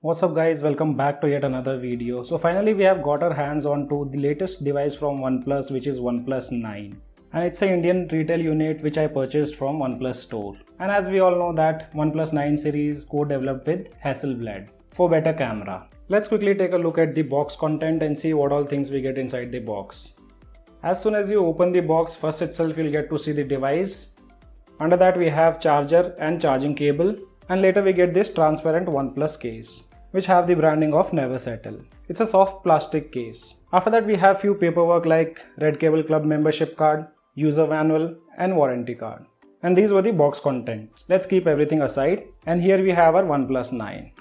What's up guys, welcome back to yet another video. So finally we have got our hands on to the latest device from Oneplus, which is Oneplus 9. And it's an Indian retail unit which I purchased from Oneplus store. And as we all know that Oneplus 9 series co-developed with Hasselblad for better camera. Let's quickly take a look at the box content and see what all things we get inside the box. As soon as you open the box, first itself you'll get to see the device. Under that we have charger and charging cable, and later we get this transparent Oneplus case, which have the branding of Never Settle. It's a soft plastic case. After that we have few paperwork like Red Cable Club membership card, user manual and warranty card. And these were the box contents. Let's keep everything aside, and here we have our Oneplus 9.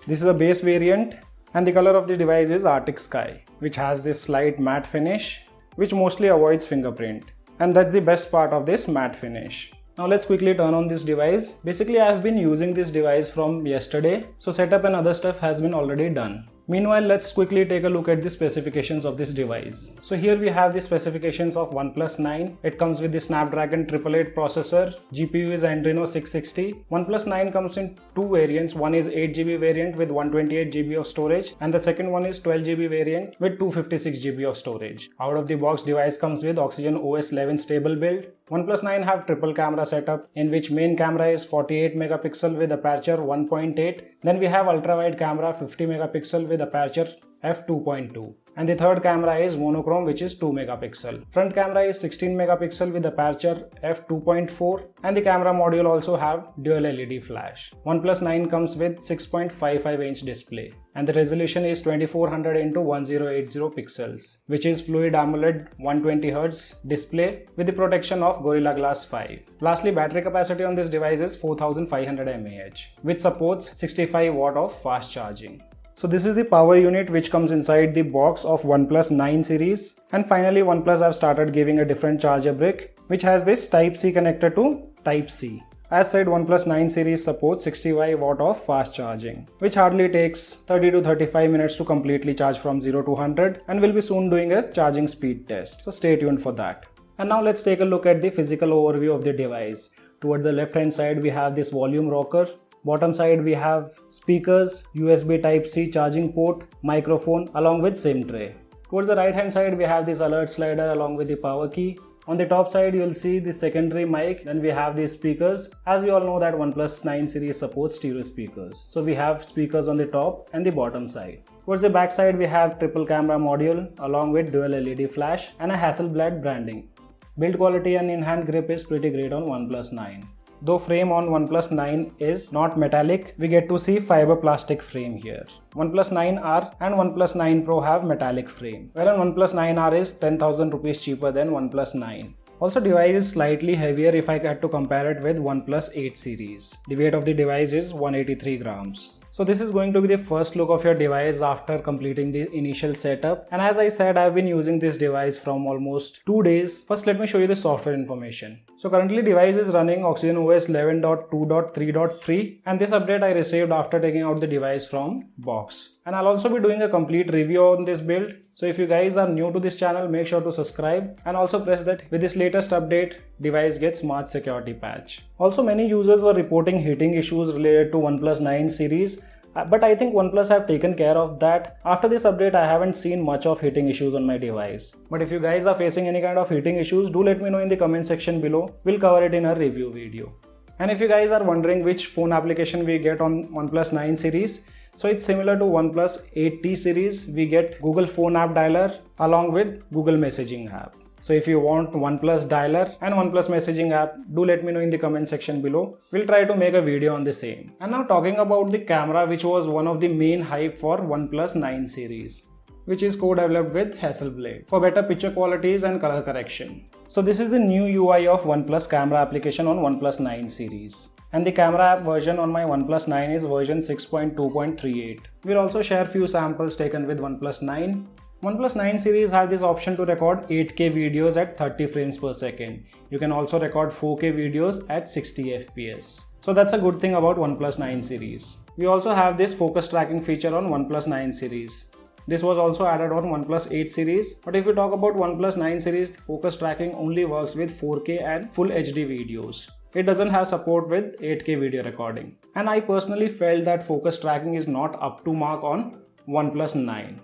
This is a base variant and the color of the device is Arctic Sky, which has this slight matte finish which mostly avoids fingerprint. And that's the best part of this matte finish. Now let's quickly turn on this device. Basically I have been using this device from yesterday, so setup and other stuff has been already done. Meanwhile, let's quickly take a look at the specifications of this device. So here we have the specifications of Oneplus 9. It comes with the Snapdragon 888 processor, GPU is Adreno 660. Oneplus 9 comes in two variants. One is 8GB variant with 128GB of storage, and the second one is 12GB variant with 256GB of storage. Out of the box device comes with Oxygen OS 11 stable build. Oneplus 9 have triple camera setup, in which main camera is 48 megapixel with aperture 1.8. Then we have ultra wide camera 50 megapixel with aperture f2.2, and the third camera is monochrome, which is 2 megapixel. Front camera is 16 megapixel with aperture f2.4, and the camera module also have dual LED flash. Oneplus 9 comes with 6.55 inch display, and the resolution is 2400 x 1080 pixels, which is fluid AMOLED 120Hz display with the protection of Gorilla Glass 5. Lastly, battery capacity on this device is 4500 mAh, which supports 65 watt of fast charging. So this is the power unit which comes inside the box of Oneplus 9 series. And finally Oneplus have started giving a different charger brick which has this Type-C connector to Type-C. As said, Oneplus 9 series supports 65 watt of fast charging, which hardly takes 30 to 35 minutes to completely charge from 0 to 100, and we'll be soon doing a charging speed test. So stay tuned for that. And now let's take a look at the physical overview of the device. Toward the left hand side we have this volume rocker. Bottom side we have speakers, USB Type-C charging port, microphone along with SIM tray. Towards the right hand side we have this alert slider along with the power key. On the top side you'll see the secondary mic, then we have these speakers. As you all know that Oneplus 9 series supports stereo speakers. So we have speakers on the top and the bottom side. Towards the back side we have triple camera module along with dual LED flash and a Hasselblad branding. Build quality and in-hand grip is pretty great on Oneplus 9. Though frame on Oneplus 9 is not metallic, we get to see fiber plastic frame here. Oneplus 9R and Oneplus 9 Pro have metallic frame, whereas Oneplus 9R is 10,000 rupees cheaper than Oneplus 9. Also, device is slightly heavier if I had to compare it with Oneplus 8 series. The weight of the device is 183 grams. So this is going to be the first look of your device after completing the initial setup. And as I said, I've been using this device from almost 2 days. First, let me show you the software information. So currently device is running Oxygen OS 11.2.3.3, and this update I received after taking out the device from box. And I'll also be doing a complete review on this build. So if you guys are new to this channel, make sure to subscribe and also press that with this latest update, device gets March security patch. Also, many users were reporting heating issues related to Oneplus 9 series. But I think Oneplus have taken care of that. After this update, I haven't seen much of heating issues on my device. But if you guys are facing any kind of heating issues, do let me know in the comment section below. We'll cover it in a review video. And if you guys are wondering which phone application we get on Oneplus 9 series, so it's similar to Oneplus 8T series. We get Google Phone App Dialer along with Google Messaging app. So if you want OnePlus Dialer and OnePlus Messaging app, do let me know in the comment section below. We'll try to make a video on the same. And now talking about the camera, which was one of the main hype for OnePlus 9 series, which is co-developed with Hasselblad for better picture qualities and color correction. So this is the new UI of OnePlus camera application on OnePlus 9 series. And the camera app version on my OnePlus 9 is version 6.2.38. We'll also share few samples taken with OnePlus 9. OnePlus 9 series has this option to record 8K videos at 30 frames per second. You can also record 4K videos at 60 FPS. So that's a good thing about OnePlus 9 series. We also have this focus tracking feature on OnePlus 9 series. This was also added on OnePlus 8 series, but if you talk about OnePlus 9 series, focus tracking only works with 4K and full HD videos. it doesn't have support with 8K video recording. And I personally felt that focus tracking is not up to mark on OnePlus 9.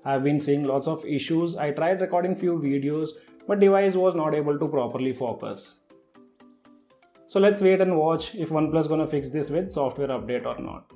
I've been seeing lots of issues. I tried recording few videos, but device was not able to properly focus. So let's wait and watch if OnePlus gonna fix this with software update or not.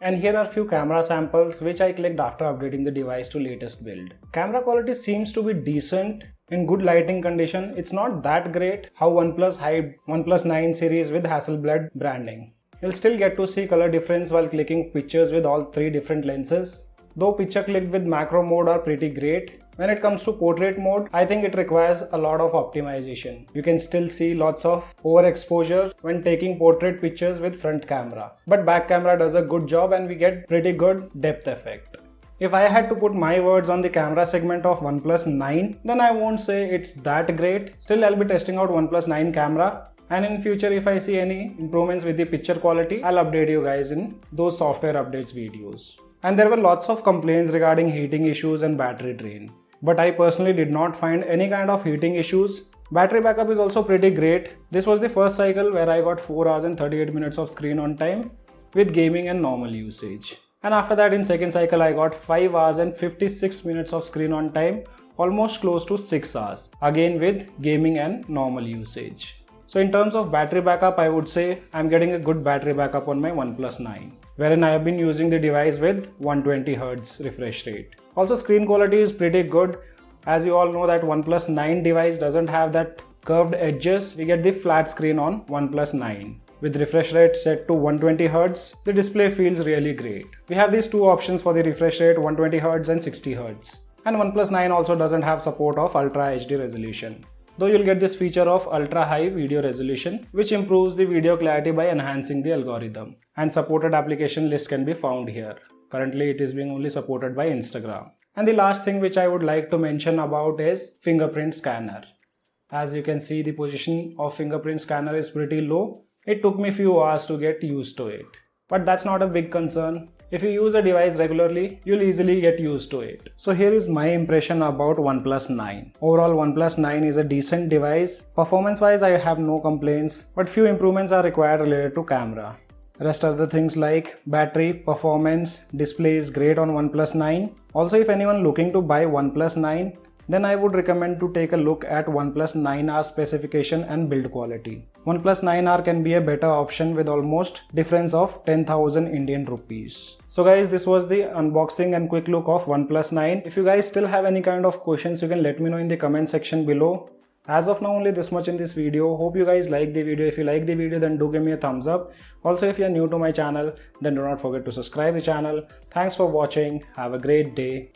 And here are few camera samples which I clicked after updating the device to latest build. Camera quality seems to be decent. In good lighting condition, it's not that great how OnePlus hyped OnePlus 9 series with Hasselblad branding. You'll still get to see color difference while clicking pictures with all 3 different lenses. Though picture clicked with macro mode are pretty great, when it comes to portrait mode, I think it requires a lot of optimization. You can still see lots of overexposure when taking portrait pictures with front camera. But back camera does a good job and we get pretty good depth effect. If I had to put my words on the camera segment of OnePlus 9, then I won't say it's that great. Still, I'll be testing out OnePlus 9 camera. And in future, if I see any improvements with the picture quality, I'll update you guys in those software updates videos. And there were lots of complaints regarding heating issues and battery drain. But I personally did not find any kind of heating issues. Battery backup is also pretty great. This was the first cycle where I got 4 hours and 38 minutes of screen on time with gaming and normal usage. And after that in second cycle I got 5 hours and 56 minutes of screen on time, almost close to 6 hours, again with gaming and normal usage. So in terms of battery backup, I would say I'm getting a good battery backup on my OnePlus 9, wherein I have been using the device with 120Hz refresh rate. Also screen quality is pretty good. As you all know that OnePlus 9 device doesn't have that curved edges. We get the flat screen on OnePlus 9. With refresh rate set to 120Hz, the display feels really great. We have these two options for the refresh rate, 120Hz and 60Hz. And OnePlus 9 also doesn't have support of Ultra HD resolution. Though you'll get this feature of ultra high video resolution, which improves the video clarity by enhancing the algorithm. And supported application list can be found here. Currently it is being only supported by Instagram. And the last thing which I would like to mention about is fingerprint scanner. As you can see, the position of fingerprint scanner is pretty low. It took me few hours to get used to it. But that's not a big concern. If you use a device regularly, you'll easily get used to it. So here is my impression about OnePlus 9. Overall, OnePlus 9 is a decent device. Performance-wise, I have no complaints, but few improvements are required related to camera. Rest of the things like battery, performance, display is great on OnePlus 9. Also, if anyone looking to buy OnePlus 9, then I would recommend to take a look at OnePlus 9R specification and build quality. OnePlus 9R can be a better option with almost difference of 10,000 Indian rupees. So guys, this was the unboxing and quick look of OnePlus 9. If you guys still have any kind of questions, you can let me know in the comment section below. As of now, only this much in this video. Hope you guys like the video. If you like the video, then do give me a thumbs up. Also, if you are new to my channel, then do not forget to subscribe the channel. Thanks for watching. Have a great day.